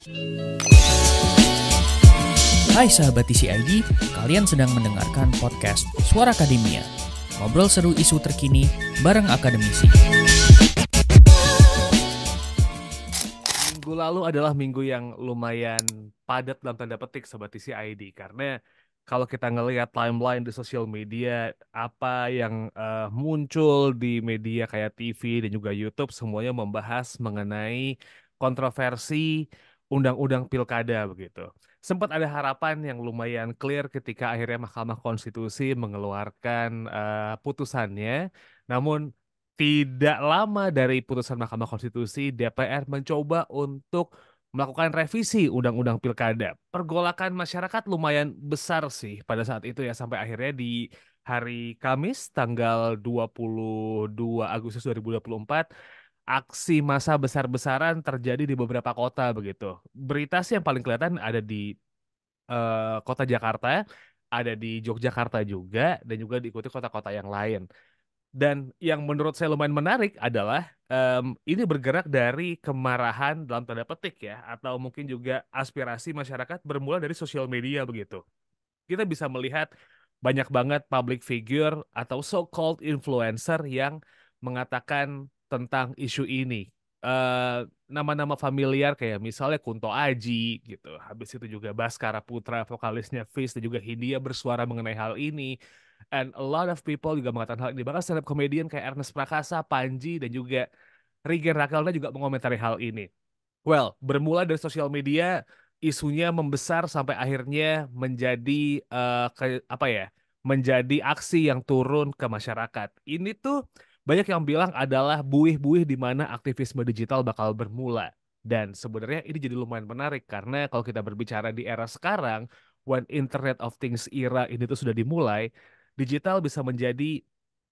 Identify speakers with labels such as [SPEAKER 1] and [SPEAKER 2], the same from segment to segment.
[SPEAKER 1] Hai sahabat TCID, kalian sedang mendengarkan podcast Suara Akademia. Ngobrol seru isu terkini bareng akademisi.
[SPEAKER 2] Minggu lalu adalah minggu yang lumayan padat dalam tanda petik Sobat TCID. Karena kalau kita ngelihat timeline di sosial media, apa yang muncul di media kayak TV dan juga YouTube, semuanya membahas mengenai kontroversi undang-undang pilkada begitu. Sempat ada harapan yang lumayan clear ketika akhirnya Mahkamah Konstitusi mengeluarkan putusannya. Namun tidak lama dari putusan Mahkamah Konstitusi, DPR mencoba untuk melakukan revisi Undang-Undang Pilkada. Pergolakan masyarakat lumayan besar sih pada saat itu ya, sampai akhirnya di hari Kamis tanggal 22 Agustus 2024 aksi massa besar-besaran terjadi di beberapa kota begitu. Berita sih yang paling kelihatan ada di kota Jakarta, ada di Yogyakarta juga, dan juga diikuti kota-kota yang lain. Dan yang menurut saya lumayan menarik adalah ini bergerak dari kemarahan dalam tanda petik ya, atau mungkin juga aspirasi masyarakat bermula dari sosial media begitu. Kita bisa melihat banyak banget public figure atau so-called influencer yang mengatakan tentang isu ini. Nama-nama familiar kayak misalnya Kunto Aji gitu. Habis itu juga Baskara Putra, vokalisnya Fish, dan juga Hindia bersuara mengenai hal ini. And a lot of people juga mengatakan hal ini. Bahkan stand up comedian kayak Ernest Prakasa, Panji, dan juga Rigen Rakalna juga mengomentari hal ini. Well, bermula dari sosial media, isunya membesar sampai akhirnya menjadi apa ya? Menjadi aksi yang turun ke masyarakat. Ini tuh banyak yang bilang adalah buih-buih di mana aktivisme digital bakal bermula. Dan sebenarnya ini jadi lumayan menarik karena kalau kita berbicara di era sekarang, when Internet of Things era ini tuh sudah dimulai, digital bisa menjadi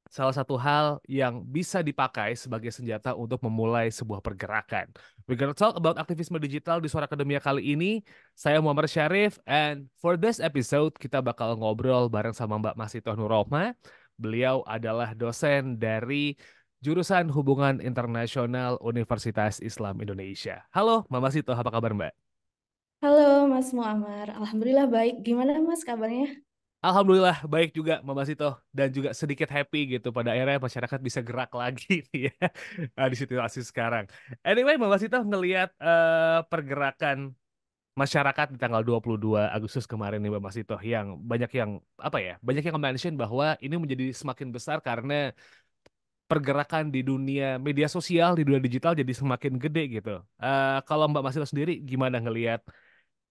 [SPEAKER 2] salah satu hal yang bisa dipakai sebagai senjata untuk memulai sebuah pergerakan. We're gonna talk about aktivisme digital di Suara Akademia kali ini. Saya Muhammad Syarif, and for this episode kita bakal ngobrol bareng sama Mbak Masitoh Nurrohma. Beliau adalah dosen dari jurusan Hubungan Internasional Universitas Islam Indonesia. Halo, Mbak Masitoh, apa kabar Mbak?
[SPEAKER 3] Halo Mas Muammar, Alhamdulillah baik. Gimana Mas kabarnya?
[SPEAKER 2] Alhamdulillah baik juga Mama Sito, dan juga sedikit happy gitu pada akhirnya masyarakat bisa gerak lagi nih ya di situasi sekarang. Anyway, Mama Sito ngelihat pergerakan masyarakat di tanggal 22 Agustus kemarin nih Mama Sito, yang banyak yang apa ya? Banyak yang mention bahwa ini menjadi semakin besar karena pergerakan di dunia media sosial, di dunia digital jadi semakin gede gitu. Kalau Mbak Masito sendiri gimana ngelihat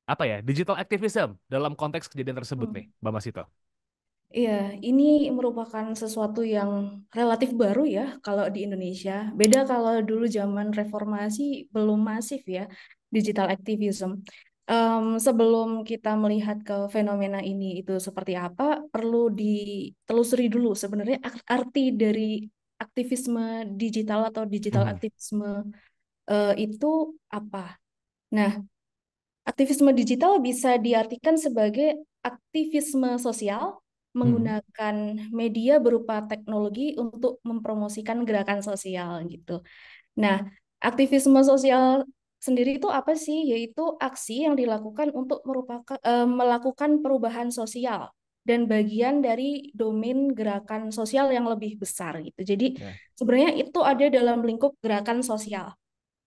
[SPEAKER 2] apa ya? Digital activism dalam konteks kejadian tersebut nih,
[SPEAKER 3] Hmm.
[SPEAKER 2] Mbak Masito?
[SPEAKER 3] Iya, ini merupakan sesuatu yang relatif baru ya kalau di Indonesia. Beda kalau dulu zaman reformasi belum masif ya digital activism. Sebelum kita melihat ke fenomena ini itu seperti apa, perlu ditelusuri dulu sebenarnya arti dari aktivisme digital atau digital
[SPEAKER 2] Mhm.
[SPEAKER 3] aktivisme itu apa. Nah, aktivisme digital bisa diartikan sebagai aktivisme sosial
[SPEAKER 2] Mhm.
[SPEAKER 3] menggunakan media berupa teknologi untuk mempromosikan gerakan sosial gitu. Nah, aktivisme sosial sendiri itu apa sih? Yaitu aksi yang dilakukan untuk melakukan perubahan sosial dan bagian dari domain gerakan sosial yang lebih besar gitu. Jadi
[SPEAKER 2] Ya,
[SPEAKER 3] sebenarnya itu ada dalam lingkup gerakan sosial.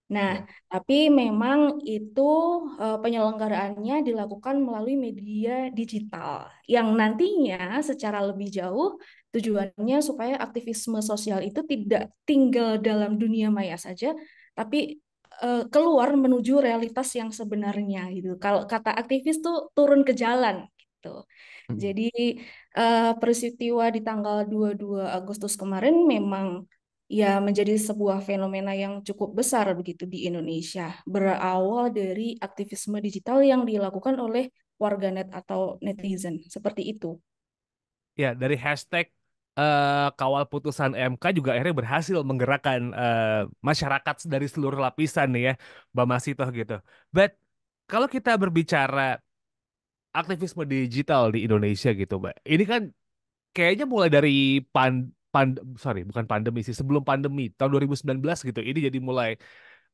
[SPEAKER 3] Nah,
[SPEAKER 2] ya.
[SPEAKER 3] tapi memang itu penyelenggaraannya dilakukan melalui media digital yang nantinya secara lebih jauh tujuannya supaya aktivisme sosial itu tidak tinggal dalam dunia maya saja, tapi keluar menuju realitas yang sebenarnya gitu. Kalau kata aktivis tuh turun ke jalan gitu.
[SPEAKER 2] Mhm.
[SPEAKER 3] Jadi peristiwa di tanggal 22 Agustus kemarin memang ya menjadi sebuah fenomena yang cukup besar begitu di Indonesia. Berawal dari aktivisme digital yang dilakukan oleh warganet atau netizen seperti itu.
[SPEAKER 2] Ya, dari hashtag kawal putusan MK juga akhirnya berhasil menggerakkan masyarakat dari seluruh lapisan nih ya, Mbak Masitoh gitu. But kalau kita berbicara aktivisme digital di Indonesia gitu, Mbak, ini kan kayaknya mulai dari sorry, bukan pandemi sih, sebelum pandemi tahun 2019 gitu. Ini jadi mulai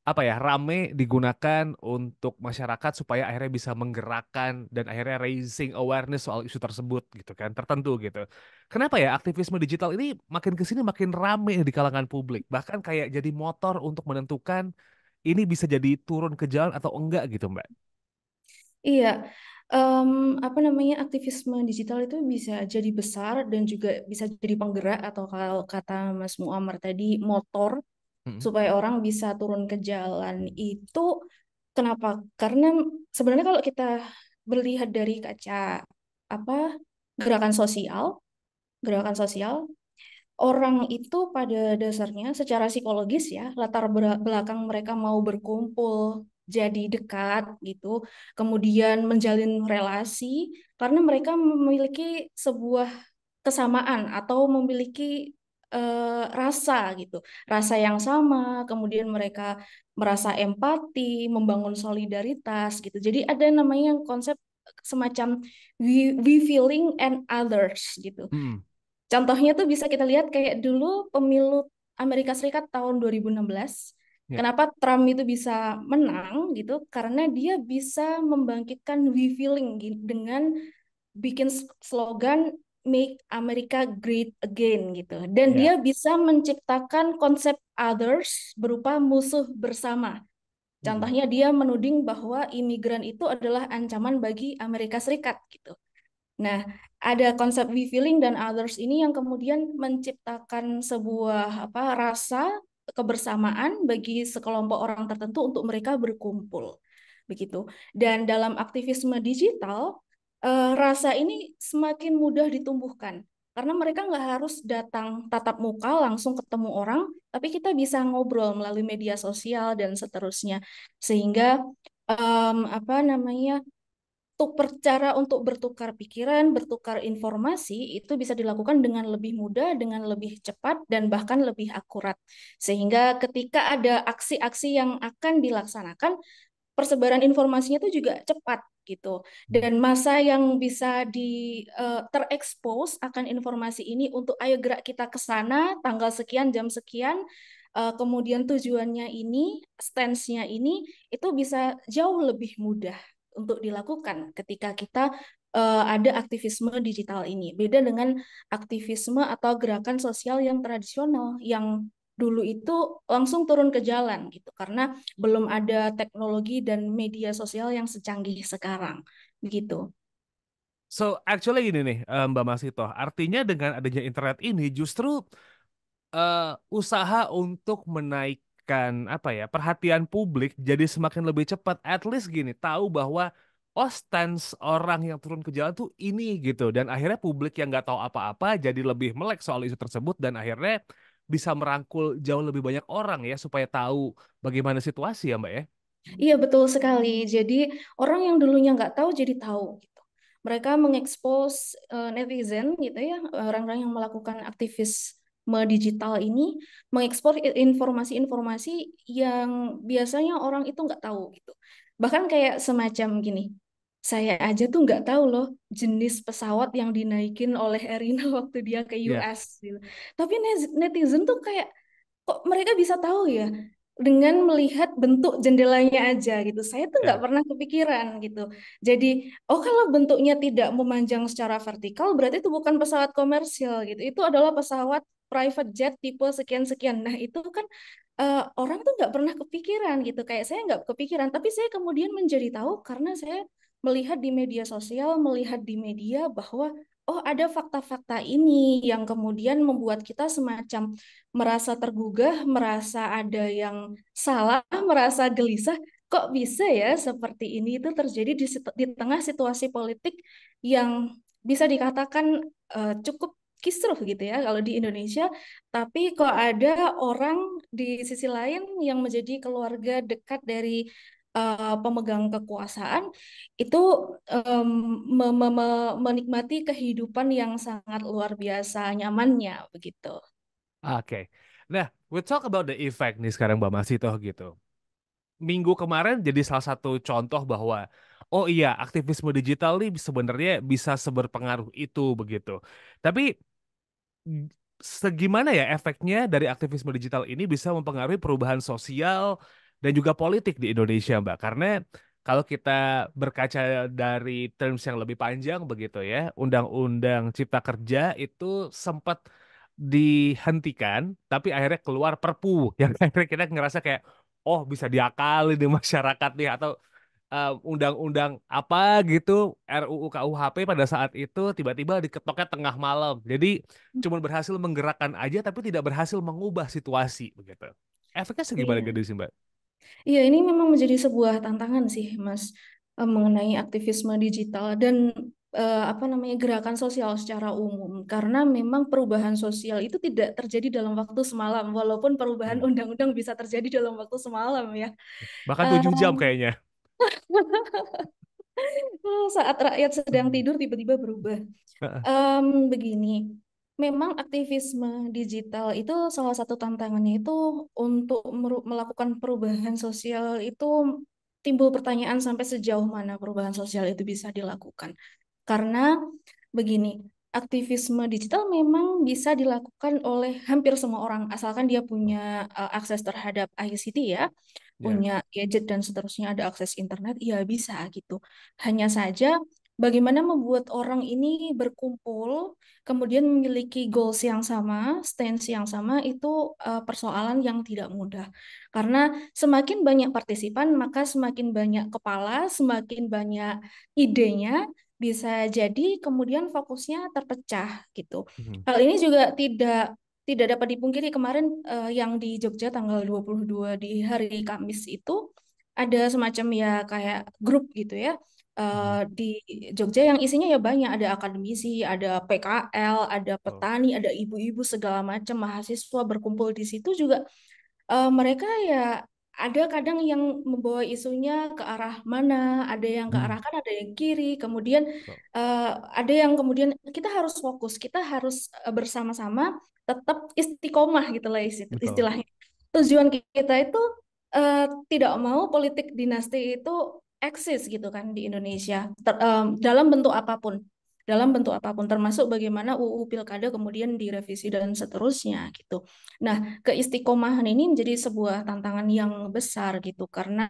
[SPEAKER 2] apa ya, rame digunakan untuk masyarakat supaya akhirnya bisa menggerakkan dan akhirnya raising awareness soal isu tersebut gitu kan, tertentu gitu. Kenapa ya aktivisme digital ini makin ke sini makin rame di kalangan publik, bahkan kayak jadi motor untuk menentukan ini bisa jadi turun ke jalan atau enggak gitu, Mbak.
[SPEAKER 3] Iya, em, apa namanya, aktivisme digital itu bisa jadi besar dan juga bisa jadi penggerak atau kalau kata Mas Muammar tadi motor
[SPEAKER 2] Mm-mm.
[SPEAKER 3] supaya orang bisa turun ke jalan itu kenapa? Karena sebenarnya kalau kita melihat dari kaca apa gerakan sosial, gerakan sosial orang itu pada dasarnya secara psikologis ya, latar belakang mereka mau berkumpul jadi dekat gitu, kemudian menjalin relasi karena mereka memiliki sebuah kesamaan atau memiliki rasa gitu, rasa yang sama, kemudian mereka merasa empati, membangun solidaritas gitu. Jadi ada namanya konsep semacam we feeling and others gitu.
[SPEAKER 2] Mm-mm.
[SPEAKER 3] Contohnya tuh bisa kita lihat kayak dulu pemilu Amerika Serikat tahun 2016.
[SPEAKER 2] Ya.
[SPEAKER 3] Kenapa Trump itu bisa menang gitu? Karena dia bisa membangkitkan we feeling dengan bikin slogan Make America Great Again gitu. Dan dia
[SPEAKER 2] Ya.
[SPEAKER 3] bisa menciptakan konsep others berupa musuh bersama.
[SPEAKER 2] Mm-mm.
[SPEAKER 3] Contohnya dia menuding bahwa imigran itu adalah ancaman bagi Amerika Serikat gitu. Nah, ada konsep we feeling dan others ini yang kemudian menciptakan sebuah rasa kebersamaan bagi sekelompok orang tertentu untuk mereka berkumpul. Begitu. Dan dalam aktivisme digital, rasa ini semakin mudah ditumbuhkan. Karena mereka nggak harus datang tatap muka langsung ketemu orang, tapi kita bisa ngobrol melalui media sosial dan seterusnya. Sehingga apa namanya cara untuk bertukar pikiran, bertukar informasi itu bisa dilakukan dengan lebih mudah, dengan lebih cepat, dan bahkan lebih akurat. Sehingga ketika ada aksi-aksi yang akan dilaksanakan, persebaran informasinya itu juga cepat gitu. Dan masa yang bisa terekspos akan informasi ini untuk ayo gerak kita ke sana, tanggal sekian, jam sekian, kemudian tujuannya ini, stance-nya ini, itu bisa jauh lebih mudah untuk dilakukan ketika kita ada aktivisme digital ini. Beda dengan aktivisme atau gerakan sosial yang tradisional yang dulu itu langsung turun ke jalan gitu karena belum ada teknologi dan media sosial yang secanggih sekarang begitu.
[SPEAKER 2] So actually gini nih, Mbak Masito, artinya dengan adanya internet ini justru eh, usaha untuk menaikkan apa ya, perhatian publik jadi semakin lebih cepat. At least gini, tahu bahwa oh, stance orang yang turun ke jalan tuh ini gitu, dan akhirnya publik yang nggak tahu apa-apa jadi lebih melek soal isu tersebut dan akhirnya bisa merangkul jauh lebih banyak orang ya supaya tahu bagaimana situasi ya Mbak ya.
[SPEAKER 3] Iya betul sekali. Jadi orang yang dulunya nggak tahu jadi tahu gitu. Mereka mengekspos netizen gitu ya, orang-orang yang melakukan aktivisme digital ini mengekspor informasi-informasi yang biasanya orang itu nggak tahu gitu. Bahkan kayak semacam gini, saya aja tuh nggak tahu loh jenis pesawat yang dinaikin oleh Erina waktu dia ke
[SPEAKER 2] Iya,
[SPEAKER 3] US gitu. Tapi netizen tuh kayak kok mereka bisa tahu ya dengan melihat bentuk jendelanya aja gitu. Saya tuh nggak
[SPEAKER 2] ya.
[SPEAKER 3] pernah kepikiran gitu. Jadi, oh kalau bentuknya tidak memanjang secara vertikal, berarti itu bukan pesawat komersial gitu. Itu adalah pesawat private jet tipe sekian-sekian. Nah, itu kan orang tuh nggak pernah kepikiran gitu. Kayak saya nggak kepikiran, tapi saya kemudian menjadi tahu karena saya melihat di media sosial, melihat di media bahwa oh ada fakta-fakta ini yang kemudian membuat kita semacam merasa tergugah, merasa ada yang salah, merasa gelisah. Kok bisa ya seperti ini itu terjadi di tengah situasi politik yang bisa dikatakan cukup kisruh gitu ya kalau di Indonesia, tapi kok ada orang di sisi lain yang menjadi keluarga dekat dari pemegang kekuasaan itu em, menikmati kehidupan yang sangat luar biasa nyamannya begitu.
[SPEAKER 2] Oke. Nah, we talk about the effect nih sekarang Mbak Masito gitu. Minggu kemarin jadi salah satu contoh bahwa oh iya aktivisme digital nih sebenarnya bisa seberpengaruh itu begitu. Tapi segimana ya efeknya dari aktivisme digital ini bisa mempengaruhi perubahan sosial dan juga politik di Indonesia, Mbak. Karena kalau kita berkaca dari terms yang lebih panjang begitu ya, Undang-Undang Cipta Kerja itu sempat dihentikan, tapi akhirnya keluar Perpu yang akhirnya kita ngerasa kayak, oh bisa diakali di masyarakat nih, atau undang-undang apa gitu, RUU KUHP pada saat itu tiba-tiba diketoknya tengah malam. Jadi cuma berhasil menggerakkan aja, tapi tidak berhasil mengubah situasi begitu. Efeknya segimana
[SPEAKER 3] Iya.
[SPEAKER 2] gede sih, Mbak?
[SPEAKER 3] Iya, ini memang menjadi sebuah tantangan sih, Mas, mengenai aktivisme digital dan apa namanya gerakan sosial secara umum. Karena memang perubahan sosial itu tidak terjadi dalam waktu semalam, walaupun perubahan
[SPEAKER 2] Hmm.
[SPEAKER 3] undang-undang bisa terjadi dalam waktu semalam ya.
[SPEAKER 2] Bahkan
[SPEAKER 3] Eh,
[SPEAKER 2] 7 jam kayaknya.
[SPEAKER 3] saat rakyat sedang
[SPEAKER 2] Hmm.
[SPEAKER 3] tidur tiba-tiba berubah. Begini, memang aktivisme digital itu salah satu tantangannya itu untuk melakukan perubahan sosial itu timbul pertanyaan sampai sejauh mana perubahan sosial itu bisa dilakukan. Karena begini, aktivisme digital memang bisa dilakukan oleh hampir semua orang asalkan dia punya akses terhadap ICT ya,
[SPEAKER 2] Ya.
[SPEAKER 3] punya gadget dan seterusnya, ada akses internet, ya bisa gitu. Hanya saja bagaimana membuat orang ini berkumpul, kemudian memiliki goals yang sama, stance yang sama, itu persoalan yang tidak mudah. Karena semakin banyak partisipan, maka semakin banyak kepala, semakin banyak idenya, bisa jadi kemudian fokusnya terpecah gitu.
[SPEAKER 2] Hmm.
[SPEAKER 3] Hal ini juga tidak dapat dipungkiri kemarin yang di Jogja tanggal 22 di hari Kamis itu ada semacam ya kayak grup gitu ya
[SPEAKER 2] Hmm.
[SPEAKER 3] di Jogja yang isinya ya banyak, ada akademisi, ada PKL, ada
[SPEAKER 2] Oh.
[SPEAKER 3] petani, ada ibu-ibu segala macam mahasiswa berkumpul di situ juga. Mereka ya ada kadang yang membawa isunya ke arah mana, ada yang ke
[SPEAKER 2] Hmm.
[SPEAKER 3] arah kanan, ada yang kiri, kemudian
[SPEAKER 2] Oh.
[SPEAKER 3] ada yang kemudian kita harus fokus, kita harus bersama-sama tetap istiqomah gitu lah
[SPEAKER 2] Betul.
[SPEAKER 3] istilahnya. Tujuan kita itu tidak mau politik dinasti itu eksis gitu kan di Indonesia dalam bentuk apapun. Dalam bentuk apapun, termasuk bagaimana UU Pilkada kemudian direvisi dan seterusnya gitu. Nah, keistiqomahan ini menjadi sebuah tantangan yang besar gitu karena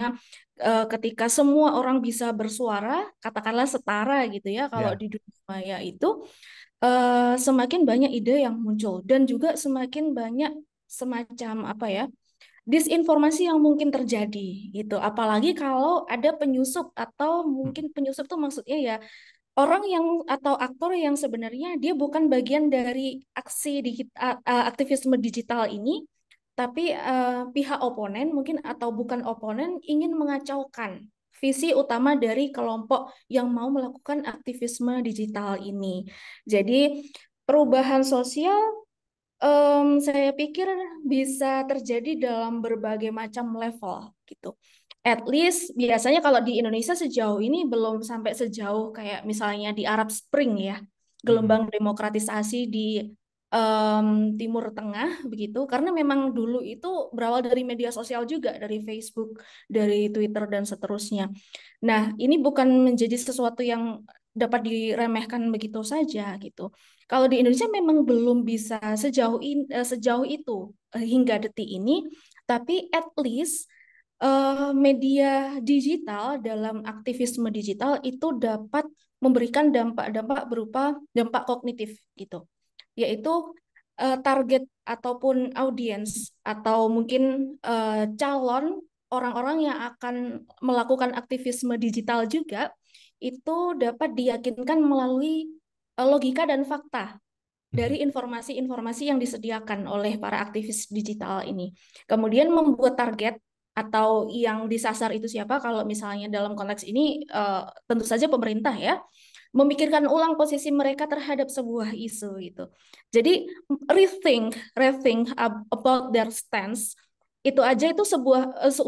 [SPEAKER 3] ketika semua orang bisa bersuara, katakanlah setara gitu ya, kalau
[SPEAKER 2] Ya.
[SPEAKER 3] di dunia maya itu semakin banyak ide yang muncul dan juga semakin banyak semacam apa ya, disinformasi yang mungkin terjadi gitu. Apalagi kalau ada penyusup atau
[SPEAKER 2] Hmm.
[SPEAKER 3] mungkin penyusup tuh maksudnya ya orang yang atau aktor yang sebenarnya dia bukan bagian dari aksi aktivisme digital ini, tapi pihak oponen mungkin atau bukan oponen ingin mengacaukan visi utama dari kelompok yang mau melakukan aktivisme digital ini. Jadi perubahan sosial saya pikir bisa terjadi dalam berbagai macam level gitu. At least biasanya kalau di Indonesia sejauh ini belum sampai sejauh kayak misalnya di Arab Spring ya,
[SPEAKER 2] Hmm.
[SPEAKER 3] gelombang demokratisasi di Timur Tengah begitu. Karena memang dulu itu berawal dari media sosial juga, dari Facebook, dari Twitter dan seterusnya. Nah, ini bukan menjadi sesuatu yang dapat diremehkan begitu saja gitu. Kalau di Indonesia memang belum bisa sejauh itu hingga detik ini, tapi at least media digital dalam aktivisme digital itu dapat memberikan dampak-dampak berupa dampak kognitif gitu, yaitu target ataupun audiens atau mungkin calon orang-orang yang akan melakukan aktivisme digital juga itu dapat diyakinkan melalui logika dan fakta
[SPEAKER 2] Hmm.
[SPEAKER 3] dari informasi-informasi yang disediakan oleh para aktivis digital ini. Kemudian membuat target atau yang disasar itu siapa? Kalau misalnya dalam konteks ini tentu saja pemerintah ya, memikirkan ulang posisi mereka terhadap sebuah isu gitu. Jadi rethink about their stance itu aja itu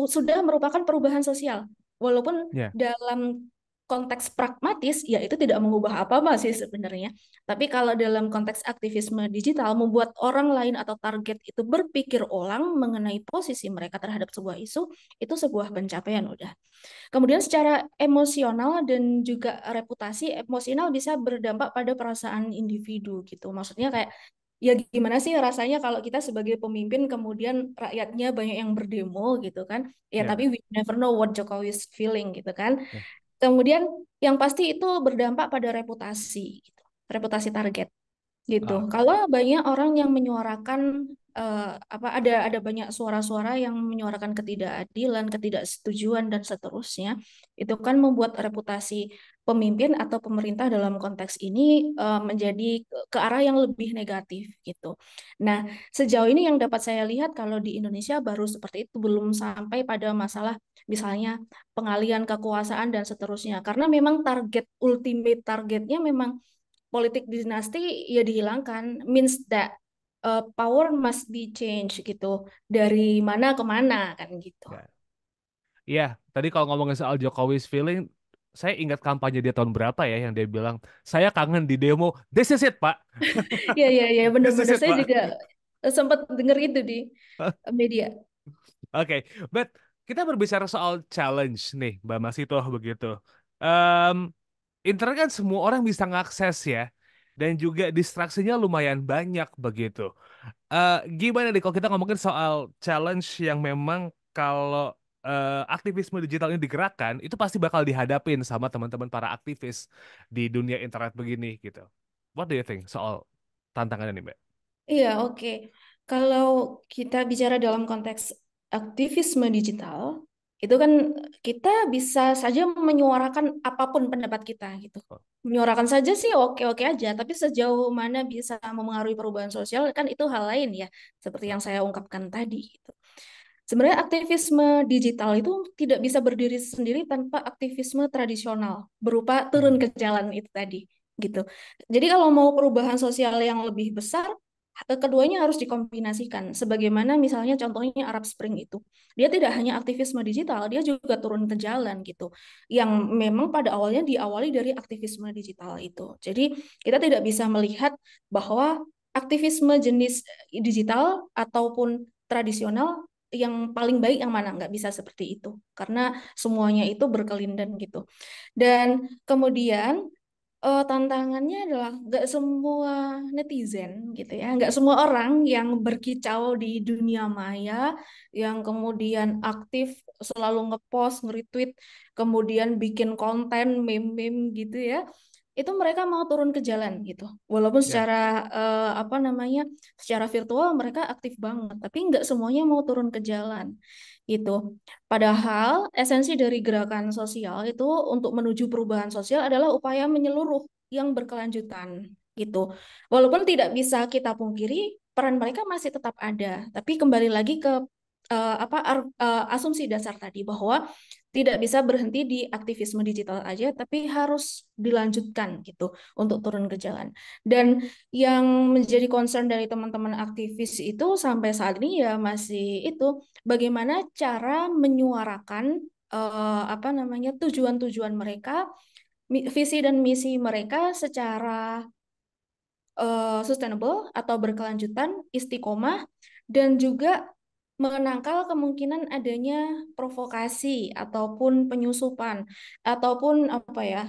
[SPEAKER 3] sudah merupakan perubahan sosial. Walaupun
[SPEAKER 2] Ya.
[SPEAKER 3] dalam konteks pragmatis ya itu tidak mengubah apa-apa sih sebenarnya. Tapi kalau dalam konteks aktivisme digital, membuat orang lain atau target itu berpikir ulang mengenai posisi mereka terhadap sebuah isu, itu sebuah pencapaian udah. Kemudian secara emosional dan juga reputasi, emosional bisa berdampak pada perasaan individu gitu. Maksudnya kayak, ya gimana sih rasanya kalau kita sebagai pemimpin kemudian rakyatnya banyak yang berdemo gitu kan. Ya
[SPEAKER 2] Ya,
[SPEAKER 3] tapi we never know what Jokowi is feeling gitu kan.
[SPEAKER 2] ya.
[SPEAKER 3] Kemudian yang pasti itu berdampak pada reputasi gitu. Reputasi target gitu.
[SPEAKER 2] Oke.
[SPEAKER 3] Kalau banyak orang yang menyuarakan ada banyak suara-suara yang menyuarakan ketidakadilan, ketidaksetujuan dan seterusnya, itu kan membuat reputasi pemimpin atau pemerintah dalam konteks ini menjadi ke arah yang lebih negatif gitu. Nah, sejauh ini yang dapat saya lihat kalau di Indonesia baru seperti itu, belum sampai pada masalah misalnya pengalihan kekuasaan dan seterusnya. Karena memang ultimate targetnya memang politik dinasti ya dihilangkan, means that power must be changed gitu, dari mana ke mana kan gitu.
[SPEAKER 2] Ya. Iya, tadi kalau ngomongin soal Jokowi's feeling, saya ingat kampanye dia tahun berapa ya yang dia bilang, saya kangen di demo, this is it, Pak.
[SPEAKER 3] Ya ya ya,
[SPEAKER 2] This is
[SPEAKER 3] benar-benar
[SPEAKER 2] it,
[SPEAKER 3] saya
[SPEAKER 2] Pak.
[SPEAKER 3] juga sempat dengar itu di media.
[SPEAKER 2] Oke, but kita berbicara soal challenge nih, Mbak Masito begitu. Em, internet kan semua orang bisa ngakses ya, dan juga distraksinya lumayan banyak begitu. Gimana nih kalau kita ngomongin soal challenge yang memang kalau aktivisme digital ini digerakkan, itu pasti bakal dihadapin sama teman-teman para aktivis di dunia internet begini gitu. What do you think soal tantangan ini, Mbak?
[SPEAKER 3] Iya, oke. Kalau kita bicara dalam konteks aktivisme digital, itu kan kita bisa saja menyuarakan apapun pendapat kita gitu. Menyuarakan saja sih oke-oke aja, tapi sejauh mana bisa memengaruhi perubahan sosial kan itu hal lain ya, seperti yang saya ungkapkan tadi gitu. Sebenarnya aktivisme digital itu tidak bisa berdiri sendiri tanpa aktivisme tradisional berupa turun
[SPEAKER 2] Mhm.
[SPEAKER 3] ke jalan itu tadi gitu. Jadi kalau mau perubahan sosial yang lebih besar, keduanya harus dikombinasikan. Sebagaimana misalnya contohnya Arab Spring itu. Dia tidak hanya aktivisme digital, dia juga turun ke jalan gitu. Yang memang pada awalnya diawali dari aktivisme digital itu. Jadi kita tidak bisa melihat bahwa aktivisme jenis digital ataupun tradisional yang paling baik yang mana, nggak bisa seperti itu karena semuanya itu berkelindan gitu. Dan kemudian tantangannya adalah nggak semua netizen gitu ya, nggak semua orang yang berkicau di dunia maya, yang kemudian aktif selalu ngepost, nge-retweet, kemudian bikin konten meme-meme gitu ya, itu mereka mau turun ke jalan gitu. Walaupun
[SPEAKER 2] Ya,
[SPEAKER 3] secara apa namanya, secara virtual mereka aktif banget, tapi nggak semuanya mau turun ke jalan gitu. Padahal esensi dari gerakan sosial itu untuk menuju perubahan sosial adalah upaya menyeluruh yang berkelanjutan gitu. Walaupun tidak bisa kita pungkiri peran mereka masih tetap ada, tapi kembali lagi ke asumsi dasar tadi bahwa tidak bisa berhenti di aktivisme digital aja, tapi harus dilanjutkan gitu untuk turun ke jalan. Dan yang menjadi concern dari teman-teman aktivis itu sampai saat ini ya masih itu bagaimana cara menyuarakan tujuan-tujuan mereka, visi dan misi mereka secara sustainable atau berkelanjutan, istiqomah, dan juga menangkal kemungkinan adanya provokasi ataupun penyusupan ataupun apa ya,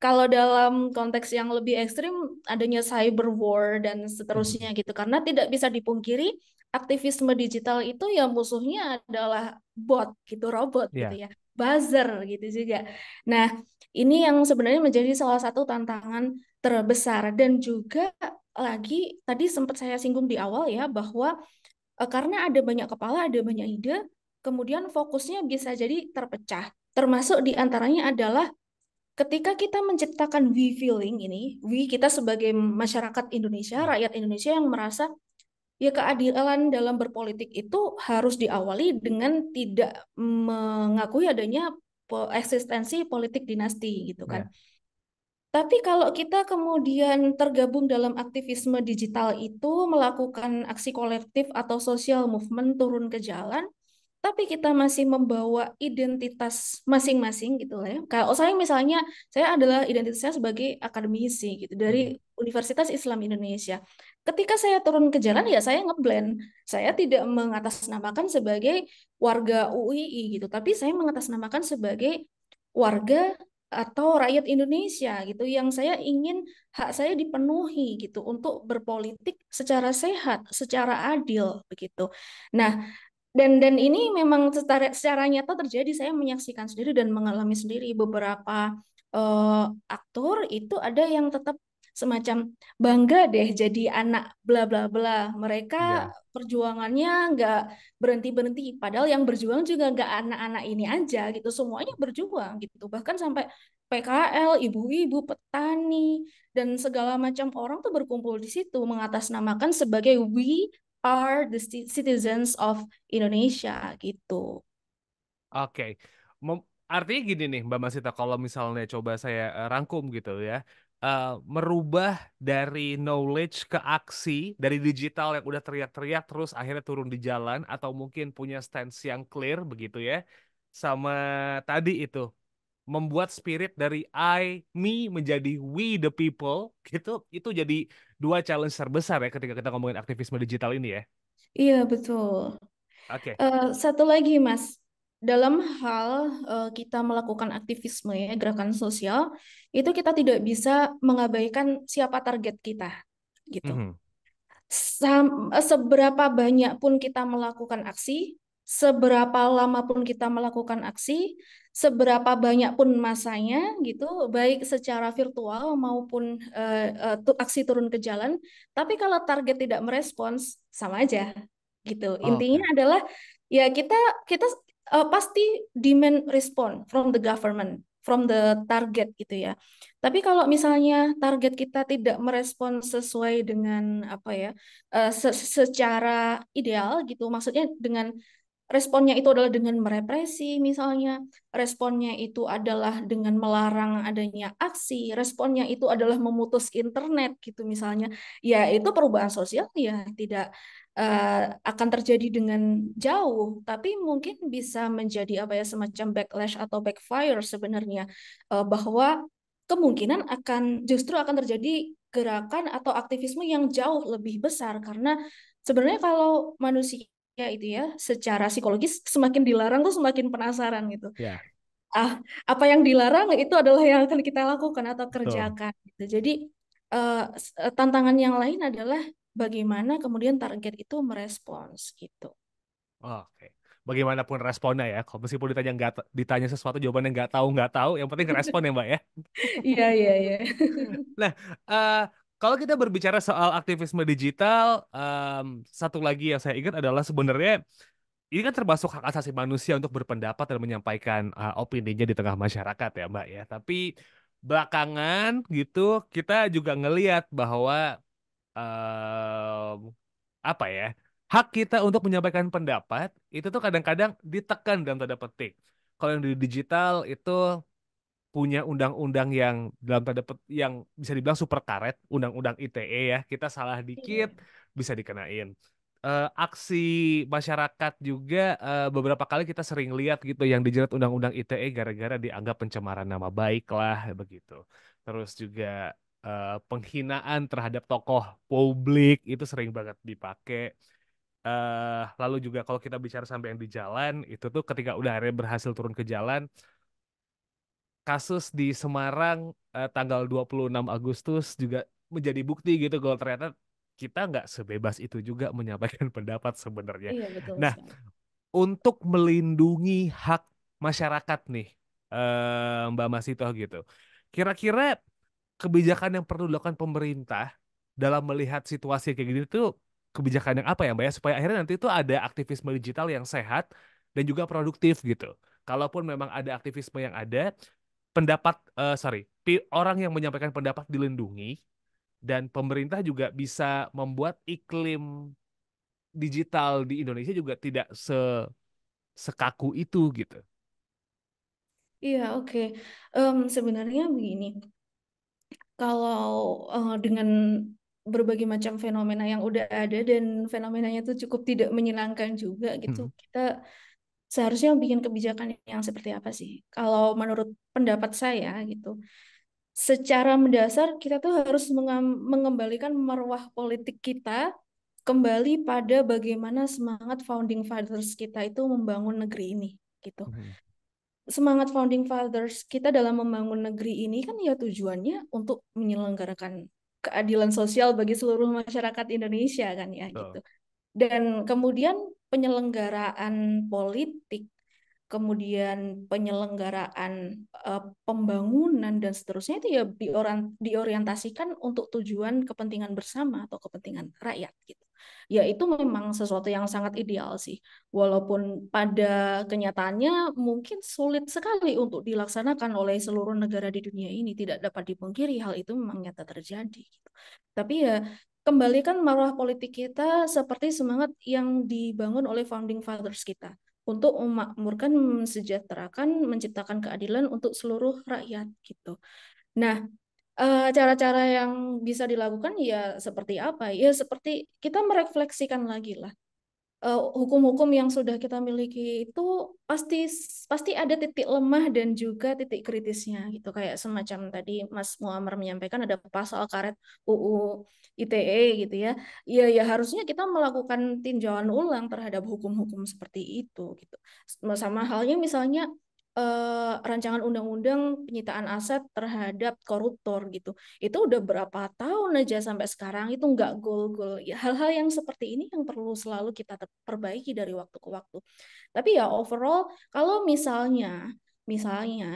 [SPEAKER 3] kalau dalam konteks yang lebih ekstrim adanya cyber war dan
[SPEAKER 2] mhm.
[SPEAKER 3] seterusnya gitu, karena tidak bisa dipungkiri aktivisme digital itu ya musuhnya adalah bot gitu, robot gitu
[SPEAKER 2] Ya,
[SPEAKER 3] ya, buzzer gitu juga. Nah, ini yang sebenarnya menjadi salah satu tantangan terbesar. Dan juga lagi tadi sempat saya singgung di awal ya bahwa karena ada banyak kepala, ada banyak ide, kemudian fokusnya bisa jadi terpecah. Termasuk diantaranya adalah ketika kita menciptakan we feeling ini, we kita sebagai masyarakat Indonesia,
[SPEAKER 2] ya,
[SPEAKER 3] rakyat Indonesia yang merasa ya keadilan dalam berpolitik itu harus diawali dengan tidak mengakui adanya eksistensi politik dinasti gitu kan.
[SPEAKER 2] ya.
[SPEAKER 3] Tapi kalau kita kemudian tergabung dalam aktivisme digital itu, melakukan aksi kolektif atau social movement turun ke jalan, tapi kita masih membawa identitas masing-masing gitu lah ya. Kalau saya misalnya, saya adalah identitasnya sebagai akademisi gitu dari
[SPEAKER 2] Mhm.
[SPEAKER 3] Universitas Islam Indonesia. Ketika saya turun ke jalan ya saya ngeblend. Saya tidak mengatasnamakan sebagai warga UII gitu, tapi saya mengatasnamakan sebagai warga atau rakyat Indonesia gitu yang saya ingin hak saya dipenuhi gitu untuk berpolitik secara sehat, secara adil begitu. Nah, dan ini memang secara nyata terjadi. Saya menyaksikan sendiri dan mengalami sendiri beberapa aktor itu ada yang tetap semacam bangga deh jadi anak bla bla bla. Mereka
[SPEAKER 2] Ya.
[SPEAKER 3] perjuangannya nggak berhenti-berhenti. Padahal yang berjuang juga nggak anak-anak ini aja gitu. Semuanya berjuang gitu. Bahkan sampai PKL, ibu-ibu, petani, dan segala macam orang tuh berkumpul di situ mengatasnamakan sebagai we are the citizens of Indonesia gitu.
[SPEAKER 2] Oke. Artinya gini nih Mbak Masita, kalau misalnya coba saya rangkum gitu ya, merubah dari knowledge ke aksi, dari digital yang udah teriak-teriak terus akhirnya turun di jalan, atau mungkin punya stance yang clear begitu ya, sama tadi itu membuat spirit dari me menjadi we the people gitu, itu jadi dua challenge terbesar ya ketika kita ngomongin aktivisme digital ini ya.
[SPEAKER 3] Iya, betul.
[SPEAKER 2] Oke.
[SPEAKER 3] Satu lagi, Mas. Dalam hal kita melakukan aktivisme ya, gerakan sosial, itu kita tidak bisa mengabaikan siapa target kita, gitu.
[SPEAKER 2] Mhm.
[SPEAKER 3] Seberapa banyak pun kita melakukan aksi, seberapa lama pun kita melakukan aksi, seberapa banyak pun masanya gitu, baik secara virtual maupun aksi turun ke jalan. Tapi kalau target tidak merespons, sama aja gitu. Intinya
[SPEAKER 2] Oke.
[SPEAKER 3] adalah ya kita pasti demand respon from the government, from the target gitu ya. Tapi kalau misalnya target kita tidak merespon sesuai dengan apa ya, secara ideal gitu, maksudnya dengan responnya itu adalah dengan merepresi misalnya, responnya itu adalah dengan melarang adanya aksi, responnya itu adalah memutus internet gitu misalnya, ya itu perubahan sosial ya tidak akan terjadi dengan jauh, tapi mungkin bisa menjadi apa ya semacam backlash atau backfire sebenarnya. Bahwa kemungkinan justru akan terjadi gerakan atau aktivisme yang jauh lebih besar karena sebenarnya kalau manusia itu ya secara psikologis semakin dilarang tuh semakin penasaran gitu.
[SPEAKER 2] Ya,
[SPEAKER 3] Apa yang dilarang itu adalah yang akan kita lakukan atau
[SPEAKER 2] betul.
[SPEAKER 3] kerjakan gitu. Jadi tantangan yang lain adalah bagaimana kemudian target itu merespons gitu.
[SPEAKER 2] Oke. Bagaimanapun responnya ya, kalau meskipun ditanya sesuatu jawabannya nggak tahu, yang penting respon ya Mbak ya.
[SPEAKER 3] Iya, iya, iya.
[SPEAKER 2] Nah, eh, kalau kita berbicara soal aktivisme digital, satu lagi yang saya ingat adalah sebenarnya ini kan termasuk hak asasi manusia untuk berpendapat dan menyampaikan opininya di tengah masyarakat ya Mbak ya. Tapi belakangan gitu kita juga ngelihat bahwa em, apa ya, hak kita untuk menyampaikan pendapat itu tuh kadang-kadang ditekan dalam tanda petik. Kalau yang di digital itu punya undang-undang yang dalam yang bisa dibilang super karet, undang-undang ITE ya. Kita salah dikit
[SPEAKER 3] Iya.
[SPEAKER 2] bisa dikenain. Aksi masyarakat juga beberapa kali kita sering lihat gitu yang dijerat undang-undang ITE gara-gara dianggap pencemaran nama baik lah begitu. Terus juga penghinaan terhadap tokoh publik itu sering banget dipakai. Lalu juga kalau kita bicara sampai yang di jalan itu tuh ketika udah akhirnya berhasil turun ke jalan, kasus di Semarang tanggal 26 Agustus juga menjadi bukti gitu kalau ternyata kita nggak sebebas itu juga menyampaikan pendapat sebenarnya.
[SPEAKER 3] Iya, betul
[SPEAKER 2] Nah,
[SPEAKER 3] sekali.
[SPEAKER 2] untuk melindungi hak masyarakat nih, Mbak Masito gitu, kira-kira kebijakan yang perlu dilakukan pemerintah dalam melihat situasi kayak gini tuh kebijakan yang apa ya Mbak ya, supaya akhirnya nanti itu ada aktivisme digital yang sehat dan juga produktif gitu. Kalaupun memang ada aktivisme yang ada, orang yang menyampaikan pendapat dilindungi dan pemerintah juga bisa membuat iklim digital di Indonesia juga tidak sekaku itu gitu.
[SPEAKER 3] Iya, oke. Sebenarnya begini, kalau dengan berbagai macam fenomena yang udah ada dan fenomenanya itu cukup tidak menyenangkan juga gitu,
[SPEAKER 2] Hmm.
[SPEAKER 3] kita seharusnya bikin kebijakan yang seperti apa sih? Kalau menurut pendapat saya gitu, secara mendasar kita tuh harus mengembalikan marwah politik kita kembali pada bagaimana semangat founding fathers kita itu membangun negeri ini gitu.
[SPEAKER 2] Hmm.
[SPEAKER 3] semangat founding fathers kita dalam membangun negeri ini kan ya tujuannya untuk menyelenggarakan keadilan sosial bagi seluruh masyarakat Indonesia kan ya
[SPEAKER 2] Betul.
[SPEAKER 3] gitu. Dan kemudian penyelenggaraan politik, kemudian penyelenggaraan pembangunan dan seterusnya itu ya diorientasikan untuk tujuan kepentingan bersama atau kepentingan rakyat gitu. Ya itu memang sesuatu yang sangat ideal sih. Walaupun pada kenyataannya mungkin sulit sekali untuk dilaksanakan oleh seluruh negara di dunia ini, tidak dapat dipungkiri hal itu memang nyata terjadi gitu. Tapi ya kembalikan marwah politik kita seperti semangat yang dibangun oleh founding fathers kita untuk memakmurkan, mensejahterakan, menciptakan keadilan untuk seluruh rakyat gitu. Nah, cara-cara yang bisa dilakukan ya seperti apa? Ya seperti kita merefleksikan lagi lah hukum-hukum yang sudah kita miliki itu pasti pasti ada titik lemah dan juga titik kritisnya gitu kayak semacam tadi Mas Muammar menyampaikan ada pasal karet UU ITE gitu ya. Ya ya harusnya kita melakukan tinjauan ulang terhadap hukum-hukum seperti itu gitu. Sama halnya misalnya rancangan undang-undang penyitaan aset terhadap koruptor gitu. Itu udah berapa tahun aja sampai sekarang itu nggak goal-goal. Ya, hal-hal yang seperti ini yang perlu selalu kita perbaiki dari waktu ke waktu. Tapi ya overall, kalau misalnya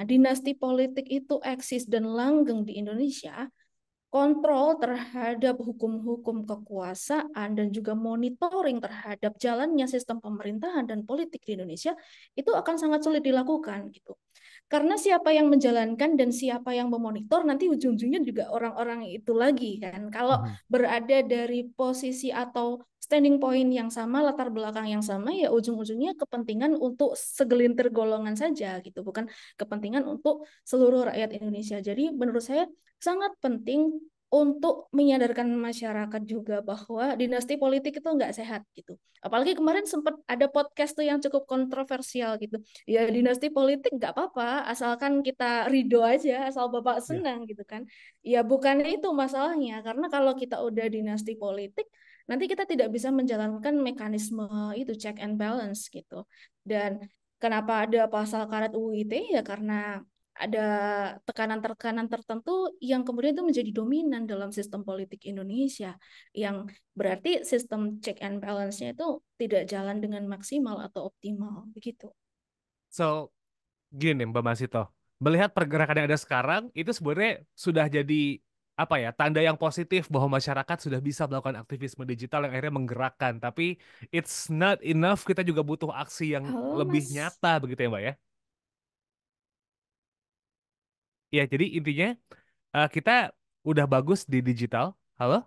[SPEAKER 3] dinasti politik itu eksis dan langgeng di Indonesia, kontrol terhadap hukum-hukum kekuasaan dan juga monitoring terhadap jalannya sistem pemerintahan dan politik di Indonesia itu akan sangat sulit dilakukan gitu. Karena siapa yang menjalankan dan siapa yang memonitor nanti ujung-ujungnya juga orang-orang itu lagi kan. Kalau
[SPEAKER 2] Mhm.
[SPEAKER 3] berada dari posisi atau standing point yang sama, latar belakang yang sama, ya ujung-ujungnya kepentingan untuk segelintir golongan saja gitu, bukan kepentingan untuk seluruh rakyat Indonesia. Jadi menurut saya sangat penting untuk menyadarkan masyarakat juga bahwa dinasti politik itu nggak sehat gitu. Apalagi kemarin sempat ada podcast tuh yang cukup kontroversial gitu. Ya dinasti politik nggak apa-apa, asalkan kita ridho aja, asal Bapak
[SPEAKER 2] Ya.
[SPEAKER 3] senang gitu kan. Ya bukan itu masalahnya, karena kalau kita udah dinasti politik, nanti kita tidak bisa menjalankan mekanisme itu check and balance gitu. Dan kenapa ada pasal karet UU ITE ya karena ada tekanan-tekanan tertentu yang kemudian itu menjadi dominan dalam sistem politik Indonesia, yang berarti sistem check and balance-nya itu tidak jalan dengan maksimal atau optimal begitu.
[SPEAKER 2] So, gini nih Mbak Masito, melihat pergerakan yang ada sekarang itu sebenarnya sudah jadi apa ya tanda yang positif bahwa masyarakat sudah bisa melakukan aktivisme digital yang akhirnya menggerakkan. Tapi it's not enough, kita juga butuh aksi yang
[SPEAKER 3] Halo
[SPEAKER 2] lebih
[SPEAKER 3] Mas.
[SPEAKER 2] nyata begitu ya Mbak ya. Ya, jadi intinya kita udah bagus di digital. Halo,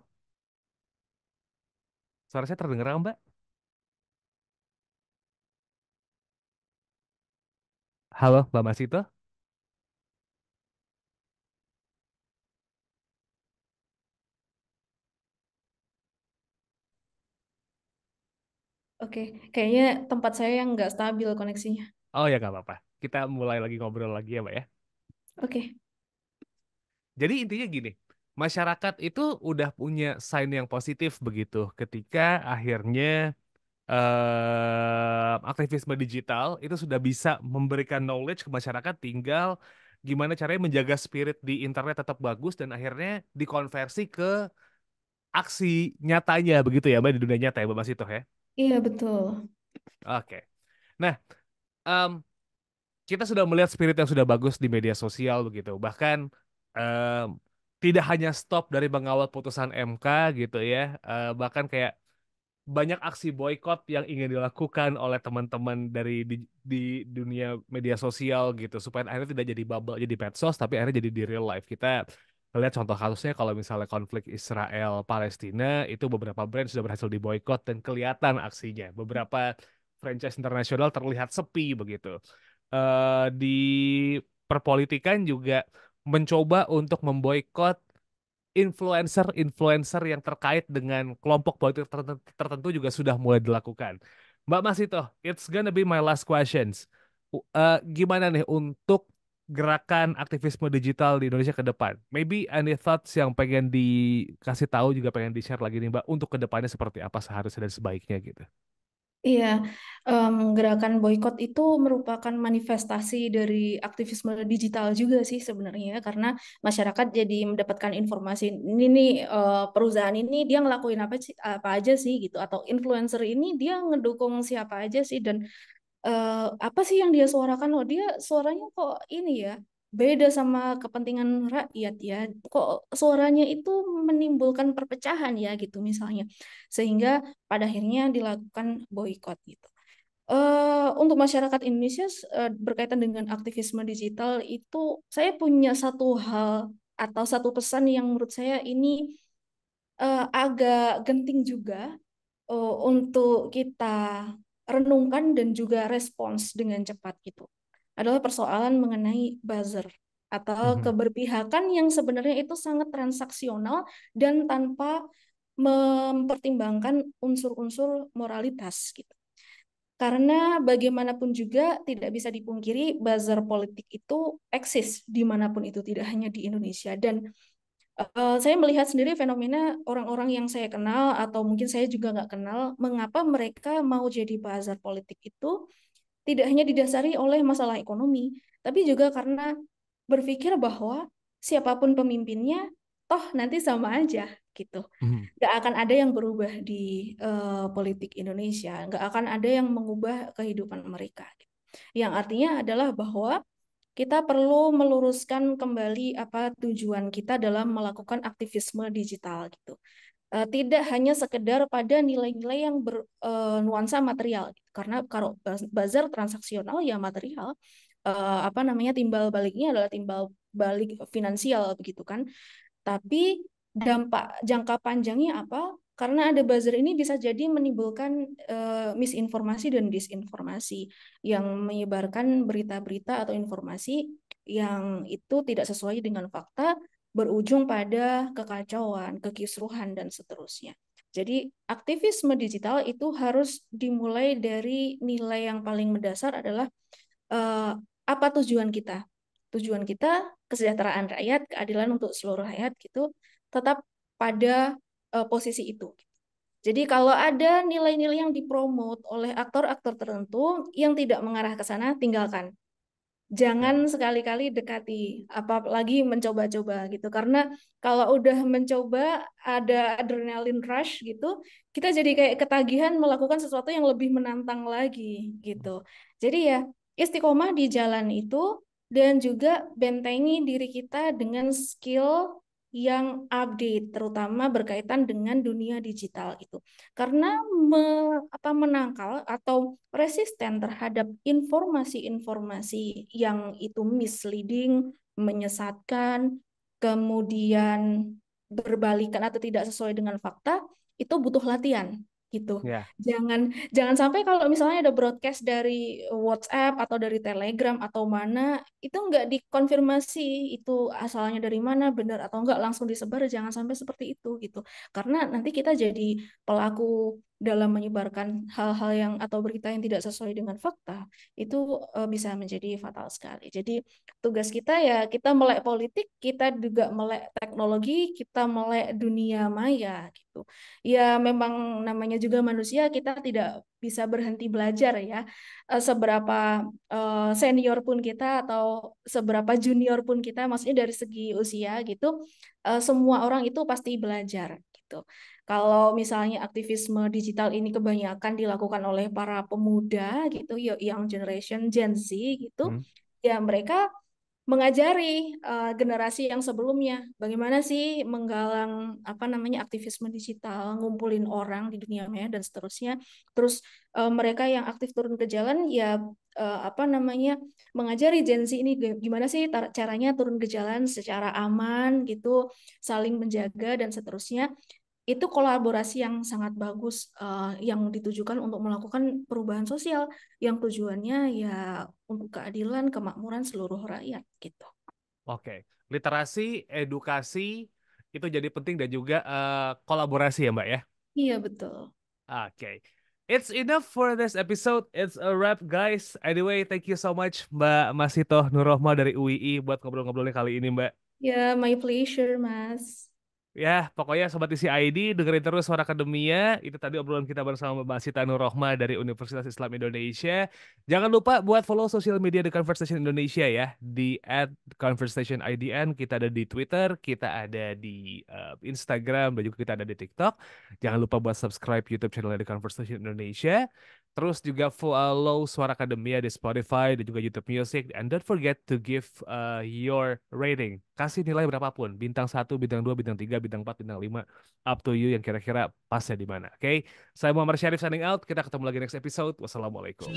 [SPEAKER 2] suara saya terdengar nggak, Mbak? Halo, Mbak Masito.
[SPEAKER 3] Oke, kayaknya tempat saya yang nggak stabil koneksinya.
[SPEAKER 2] Oh ya nggak apa-apa. Kita mulai lagi ngobrol lagi ya Mbak ya.
[SPEAKER 3] Oke.
[SPEAKER 2] Jadi intinya gini, masyarakat itu udah punya sign yang positif begitu ketika akhirnya aktivisme digital itu sudah bisa memberikan knowledge ke masyarakat, tinggal gimana caranya menjaga spirit di internet tetap bagus dan akhirnya dikonversi ke aksi nyatanya begitu ya Mbak di dunia nyata ya Mbak Masito ya.
[SPEAKER 3] Iya betul.
[SPEAKER 2] Oke. Nah, em, kita sudah melihat spirit yang sudah bagus di media sosial begitu. Bahkan em, tidak hanya stop dari mengawal putusan MK gitu ya. Bahkan kayak banyak aksi boykot yang ingin dilakukan oleh teman-teman di dunia media sosial gitu supaya akhirnya tidak jadi bubble jadi medsos tapi akhirnya jadi di real life. Kita lihat contoh kasusnya kalau misalnya konflik Israel Palestina itu beberapa brand sudah berhasil diboykot dan kelihatan aksinya. Beberapa franchise internasional terlihat sepi begitu. Di perpolitikan juga mencoba untuk memboikot influencer-influencer yang terkait dengan kelompok politik tertentu juga sudah mulai dilakukan. Mbak Masito, it's gonna be my last questions. Gimana nih untuk gerakan aktivisme digital di Indonesia ke depan? Maybe any thoughts yang pengen dikasih tahu juga pengen di-share lagi nih Mbak untuk ke depannya seperti apa seharusnya dan sebaiknya gitu.
[SPEAKER 3] Iya, gerakan boykot itu merupakan manifestasi dari aktivisme digital juga sih sebenarnya, karena masyarakat jadi mendapatkan informasi ini nih, perusahaan ini dia ngelakuin apa aja sih gitu, atau influencer ini dia ngedukung siapa aja sih, dan apa sih yang dia suarakan? Oh, dia suaranya kok ini ya, beda sama kepentingan rakyat ya. Kok suaranya itu menimbulkan perpecahan ya gitu misalnya. Sehingga pada akhirnya dilakukan boykot gitu. Untuk masyarakat Indonesia berkaitan dengan aktivisme digital itu saya punya satu hal atau satu pesan yang menurut saya ini agak genting juga untuk kita renungkan dan juga respons dengan cepat gitu. Adalah persoalan mengenai buzzer atau
[SPEAKER 2] Mhm.
[SPEAKER 3] keberpihakan yang sebenarnya itu sangat transaksional dan tanpa mempertimbangkan unsur-unsur moralitas gitu. Karena bagaimanapun juga tidak bisa dipungkiri buzzer politik itu eksis dimanapun itu, tidak hanya di Indonesia. Dan saya melihat sendiri fenomena orang-orang yang saya kenal atau mungkin saya juga nggak kenal, mengapa mereka mau jadi buzzer politik itu tidak hanya didasari oleh masalah ekonomi, tapi juga karena berpikir bahwa siapapun pemimpinnya, toh nanti sama aja gitu.
[SPEAKER 2] Mhm.
[SPEAKER 3] Nggak akan ada yang berubah di politik Indonesia, nggak akan ada yang mengubah kehidupan mereka. Yang artinya adalah bahwa kita perlu meluruskan kembali apa tujuan kita dalam melakukan aktivisme digital gitu. Tidak hanya sekedar pada nilai-nilai yang bernuansa material gitu. Karena kalau buzzer transaksional ya material, apa namanya, timbal baliknya adalah timbal balik finansial begitu kan. Tapi dampak jangka panjangnya apa? Karena ada buzzer ini bisa jadi menimbulkan misinformasi dan disinformasi yang menyebarkan berita-berita atau informasi yang itu tidak sesuai dengan fakta, berujung pada kekacauan, kekisruhan, dan seterusnya. Jadi aktivisme digital itu harus dimulai dari nilai yang paling mendasar adalah eh, apa tujuan kita? Tujuan kita kesejahteraan rakyat, keadilan untuk seluruh rakyat gitu, tetap pada posisi itu. Jadi kalau ada nilai-nilai yang dipromot oleh aktor-aktor tertentu yang tidak mengarah ke sana, tinggalkan. Jangan
[SPEAKER 2] Ya.
[SPEAKER 3] sekali-kali dekati, apalagi mencoba-coba gitu. Karena kalau udah mencoba ada adrenaline rush gitu, kita jadi kayak ketagihan melakukan sesuatu yang lebih menantang lagi gitu. Jadi ya istiqomah di jalan itu dan juga bentengi diri kita dengan skill yang update, terutama berkaitan dengan dunia digital itu. Karena menangkal atau resisten terhadap informasi-informasi yang itu misleading, menyesatkan, kemudian berbalikan atau tidak sesuai dengan fakta, itu butuh latihan gitu.
[SPEAKER 2] Ya.
[SPEAKER 3] Jangan jangan sampai kalau misalnya ada broadcast dari WhatsApp atau dari Telegram atau mana, itu nggak dikonfirmasi itu asalnya dari mana, benar atau enggak, langsung disebar, jangan sampai seperti itu gitu. Karena nanti kita jadi pelaku dalam menyebarkan hal-hal yang atau berita yang tidak sesuai dengan fakta, itu bisa menjadi fatal sekali. Jadi tugas kita ya kita melek politik, kita juga melek teknologi, kita melek dunia maya gitu. Ya memang namanya juga manusia, kita tidak bisa berhenti belajar ya. Seberapa senior pun kita atau seberapa junior pun kita, maksudnya dari segi usia gitu, semua orang itu pasti belajar gitu. Kalau misalnya aktivisme digital ini kebanyakan dilakukan oleh para pemuda gitu, young generation, Gen Z gitu,
[SPEAKER 2] Hmm.
[SPEAKER 3] ya mereka mengajari generasi yang sebelumnya bagaimana sih menggalang apa namanya aktivisme digital, ngumpulin orang di dunia maya dan seterusnya. Terus mereka yang aktif turun ke jalan ya apa namanya mengajari Gen Z ini gimana sih caranya turun ke jalan secara aman gitu, saling menjaga dan seterusnya. Itu kolaborasi yang sangat bagus yang ditujukan untuk melakukan perubahan sosial yang tujuannya ya untuk keadilan, kemakmuran seluruh rakyat gitu.
[SPEAKER 2] Oke. Literasi, edukasi itu jadi penting dan juga kolaborasi ya Mbak ya.
[SPEAKER 3] Iya betul.
[SPEAKER 2] Oke. It's enough for this episode. It's a wrap guys. Anyway, thank you so much Mbak Masito Nurrohma dari UII buat ngobrol-ngobrolnya kali ini Mbak.
[SPEAKER 3] Ya, my pleasure, Mas.
[SPEAKER 2] Ya, pokoknya Sobat Isi ID, dengerin terus Suara Akademia. Itu tadi obrolan kita bersama Mbak Sita Nur Rohma dari Universitas Islam Indonesia. Jangan lupa buat follow sosial media The Conversation Indonesia ya. Di @conversationidn. Kita ada di Twitter, kita ada di Instagram, dan juga kita ada di TikTok. Jangan lupa buat subscribe YouTube channel The Conversation Indonesia. Terus juga follow Suara Akademia di Spotify dan juga YouTube Music. And don't forget to give your rating. Kasih nilai berapapun. Bintang 1, bintang 2, bintang 3, bintang 4, bintang 5. Up to you yang kira-kira pasnya di mana. Oke? Saya Muhammad Syarif signing out. Kita ketemu lagi next episode. Wassalamualaikum.